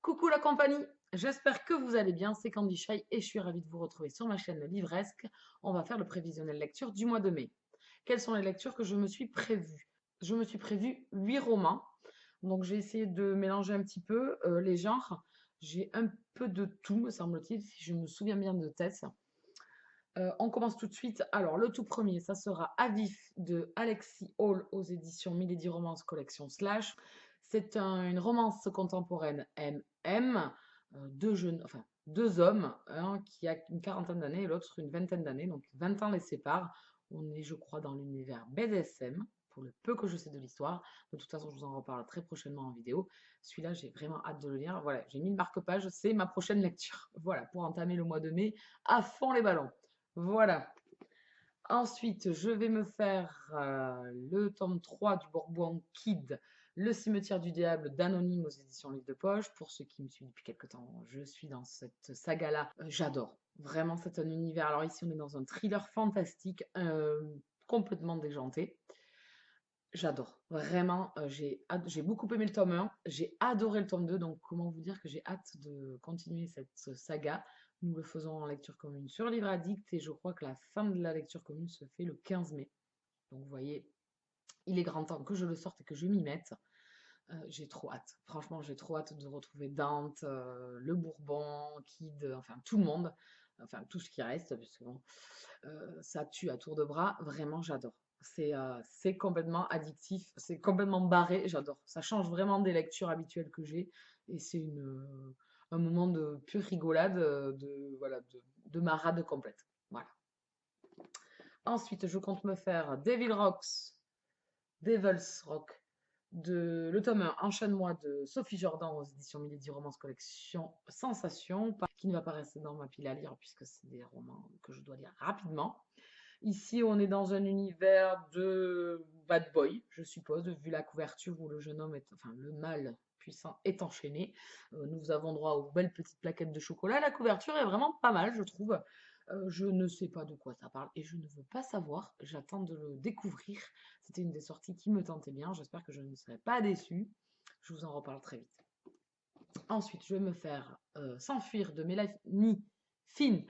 Coucou la compagnie, j'espère que vous allez bien, c'est Candy Shy et je suis ravie de vous retrouver sur ma chaîne Livresque. On va faire le prévisionnel lecture du mois de mai. Quelles sont les lectures que je me suis prévues? Je me suis prévu 8 romans, donc j'ai essayé de mélanger un petit peu les genres. J'ai un peu de tout, me semble-t-il, si je me souviens bien de tête. On commence tout de suite. Alors, le tout premier, ça sera Avif de Alexis Hall aux éditions Milady Romance Collection Slash. C'est une romance contemporaine MM, deux hommes, un qui a une quarantaine d'années et l'autre une vingtaine d'années, donc 20 ans les séparent. On est, je crois, dans l'univers BDSM, pour le peu que je sais de l'histoire. De toute façon, je vous en reparle très prochainement en vidéo. Celui-là, j'ai vraiment hâte de le lire. Voilà, j'ai mis le marque-page, c'est ma prochaine lecture. Voilà, pour entamer le mois de mai à fond les ballons. Voilà. Ensuite, je vais me faire le tome 3 du Bourbon Kid, Le cimetière du diable d'Anonyme aux éditions Livre de Poche. Pour ceux qui me suivent depuis quelques temps, je suis dans cette saga-là. J'adore. Vraiment, c'est un univers. Alors ici, on est dans un thriller fantastique, complètement déjanté. J'adore. Vraiment, j'ai beaucoup aimé le tome 1. J'ai adoré le tome 2. Donc, comment vous dire que j'ai hâte de continuer cette saga. Nous le faisons en lecture commune sur Livre Addict et je crois que la fin de la lecture commune se fait le 15 mai. Donc, vous voyez, il est grand temps que je le sorte et que je m'y mette. J'ai trop hâte. Franchement, j'ai trop hâte de retrouver Dante, le Bourbon, Kid, enfin tout le monde. Enfin, tout ce qui reste, parce que bon, ça tue à tour de bras. Vraiment, j'adore. C'est complètement addictif, c'est complètement barré, j'adore. Ça change vraiment des lectures habituelles que j'ai et c'est un moment de pure rigolade, voilà, de marade complète. Voilà. Ensuite, je compte me faire Devil's Rock, le tome 1, Enchaîne-moi de Sophie Jordan aux éditions Milady Romance Collection Sensation, qui ne va pas rester dans ma pile à lire puisque c'est des romans que je dois lire rapidement. Ici, on est dans un univers de bad boy, je suppose, vu la couverture où le jeune homme est, enfin le mâle puissant est enchaîné. Nous avons droit aux belles petites plaquettes de chocolat. La couverture est vraiment pas mal, je trouve. Je ne sais pas de quoi ça parle et je ne veux pas savoir. J'attends de le découvrir. C'était une des sorties qui me tentait bien. J'espère que je ne serai pas déçue. Je vous en reparle très vite. Ensuite, je vais me faire S'enfuir de Mélanie Fine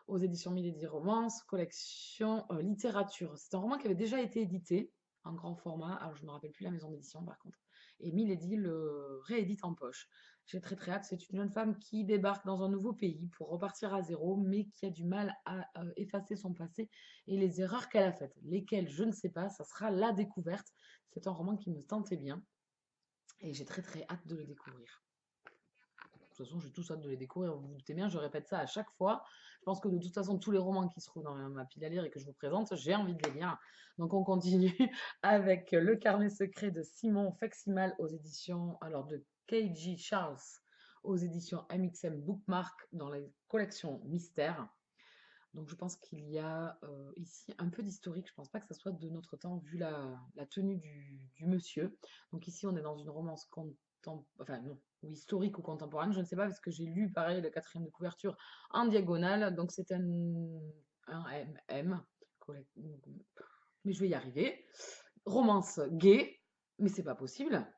aux éditions Milady Romance, collection littérature. C'est un roman qui avait déjà été édité en grand format. Alors, je ne me rappelle plus la maison d'édition par contre. Et Milady le réédite en poche. J'ai très très hâte. C'est une jeune femme qui débarque dans un nouveau pays pour repartir à zéro, mais qui a du mal à effacer son passé et les erreurs qu'elle a faites. Lesquelles, je ne sais pas. Ça sera la découverte. C'est un roman qui me tentait bien. Et j'ai très très hâte de le découvrir. De toute façon, j'ai tous hâte de les découvrir. Vous vous doutez bien, je répète ça à chaque fois. Je pense que de toute façon, tous les romans qui se trouvent dans ma pile à lire et que je vous présente, j'ai envie de les lire. Donc, on continue avec Le carnet secret de Simon Feximal aux éditions, alors de K.J. Charles aux éditions MXM Bookmark dans les collections Mystère. Donc, je pense qu'il y a ici un peu d'historique. Je ne pense pas que ça soit de notre temps vu la tenue du monsieur. Donc, ici, on est dans une romance enfin non, ou historique ou contemporaine, je ne sais pas, parce que j'ai lu pareil le quatrième de couverture en diagonale, donc c'est un MM, mais je vais y arriver. Romance gay, mais c'est pas possible.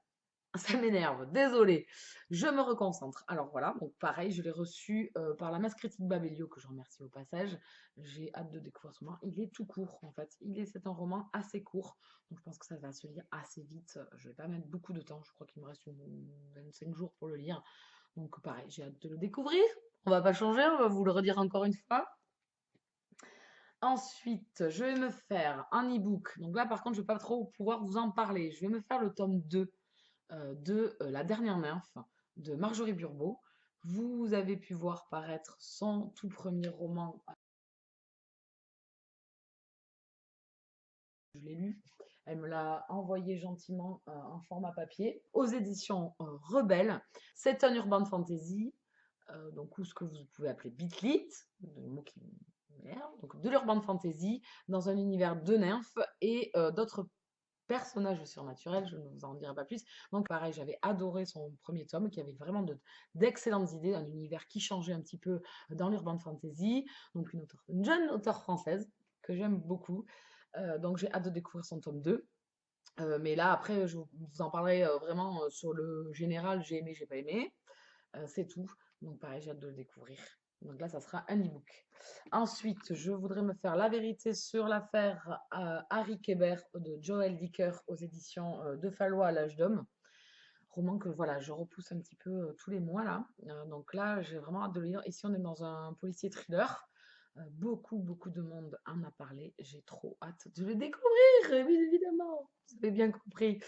Ça m'énerve, désolée. Je me reconcentre. Alors voilà, donc pareil, je l'ai reçu par la masse critique Babelio, que je remercie au passage. J'ai hâte de découvrir ce roman. Il est tout court, en fait. C'est un roman assez court, donc je pense que ça va se lire assez vite. Je vais pas mettre beaucoup de temps. Je crois qu'il me reste 25 jours pour le lire. Donc pareil, j'ai hâte de le découvrir. On va pas changer, on va vous le redire encore une fois. Ensuite, je vais me faire un e-book. Donc là, par contre, je ne vais pas trop pouvoir vous en parler. Je vais me faire le tome 2 de La dernière nymphe de Marjorie Burbeau. Vous avez pu voir paraître son tout premier roman. Je l'ai lu. Elle me l'a envoyé gentiment en format papier aux éditions Rebelle. C'est un urban fantasy, donc ou ce que vous pouvez appeler bitlit, le mot qui m'énerve, donc de l'urban fantasy dans un univers de nymphes et d'autres personnages surnaturels, je ne vous en dirai pas plus. Donc pareil, j'avais adoré son premier tome, qui avait vraiment d'excellentes idées, un univers qui changeait un petit peu dans l'urban fantasy. Donc une jeune auteure française que j'aime beaucoup. Donc j'ai hâte de découvrir son tome 2. Mais là, après, je vous en parlerai vraiment sur le général, j'ai aimé, j'ai pas aimé. c'est tout. Donc pareil, j'ai hâte de le découvrir. Donc là, ça sera un e-book. Ensuite, je voudrais me faire La vérité sur l'affaire Harry Kéber de Joël Dicker aux éditions de Fallois à l'âge d'homme. Roman que voilà, je repousse un petit peu tous les mois là. Donc là, j'ai vraiment hâte de le lire. Ici, on est dans un policier thriller. Beaucoup de monde en a parlé. J'ai trop hâte de le découvrir, bien évidemment. Vous avez bien compris.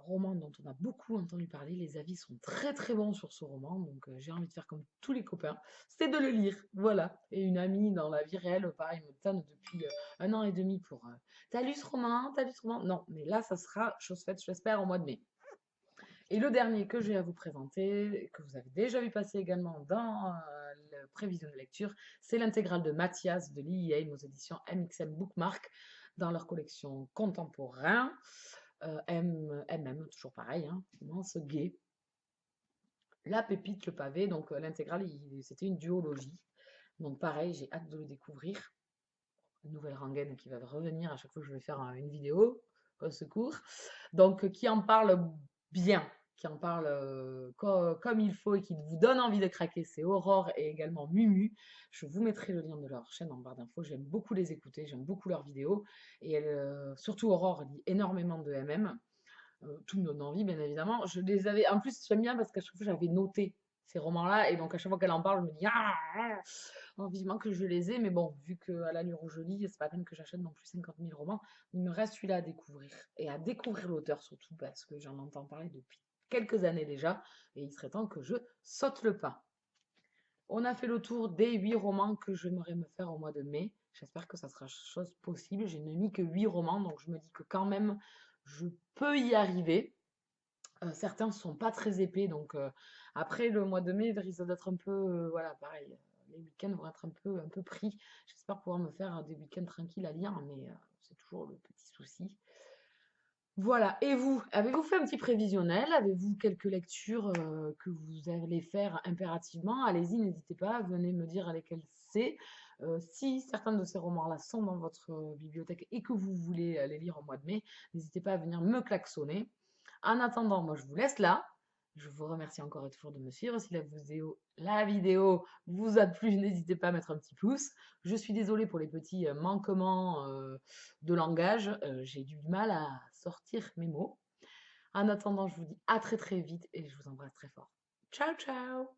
Roman dont on a beaucoup entendu parler. Les avis sont très bons sur ce roman. Donc j'ai envie de faire comme tous les copains. C'est de le lire. Voilà. Et une amie dans la vie réelle, pareil, me tanne depuis 1 an et demi pour t'as lu ce roman? T'as lu ce roman? Non, mais là, ça sera chose faite, je l'espère, au mois de mai. Et le dernier que j'ai à vous présenter, que vous avez déjà vu passer également dans la prévision de lecture, c'est l'intégrale de Mathias de Lily Haim aux éditions MXM Bookmark dans leur collection contemporain. MM, toujours pareil, hein, immense gay. La pépite, le pavé, donc l'intégrale, c'était une duologie. Donc pareil, j'ai hâte de le découvrir. Une nouvelle rengaine qui va revenir à chaque fois que je vais faire une vidéo, au secours. Donc qui en parle bien, qui en parle comme il faut et qui vous donne envie de craquer, c'est Aurore et également Mumu. Je vous mettrai le lien de leur chaîne en barre d'infos. J'aime beaucoup les écouter, j'aime beaucoup leurs vidéos. Et surtout Aurore lit énormément de MM. Tout me donne envie, bien évidemment. Je les avais, en plus, j'aime bien parce qu'à chaque fois, j'avais noté ces romans-là. Et donc, à chaque fois qu'elle en parle, je me dis, vivement que je les ai. Mais bon, vu qu'à l'allure où je lis, c'est pas la peine que j'achète non plus 50 000 romans. Il me reste celui-là à découvrir. Et à découvrir l'auteur surtout, parce que j'en entends parler depuis quelques années déjà. Et il serait temps que je saute le pas. On a fait le tour des 8 romans que j'aimerais me faire au mois de mai. J'espère que ça sera chose possible. Je n'ai mis que 8 romans, donc je me dis que quand même, je peux y arriver. Certains ne sont pas très épais, donc après le mois de mai, il risque d'être un peu, voilà, pareil. Les week-ends vont être un peu pris. J'espère pouvoir me faire des week-ends tranquilles à lire, mais c'est toujours le petit souci. Voilà. Et vous, avez-vous fait un petit prévisionnel? Avez-vous quelques lectures que vous allez faire impérativement? Allez-y, n'hésitez pas, venez me dire lesquelles c'est. Si certains de ces romans-là sont dans votre bibliothèque et que vous voulez les lire au mois de mai, n'hésitez pas à venir me klaxonner. En attendant, moi je vous laisse là. Je vous remercie encore et toujours de me suivre. Si la vidéo vous a plu, n'hésitez pas à mettre un petit pouce. Je suis désolée pour les petits manquements de langage. J'ai du mal à sortir mes mots. En attendant, je vous dis à très vite et je vous embrasse très fort. Ciao, ciao!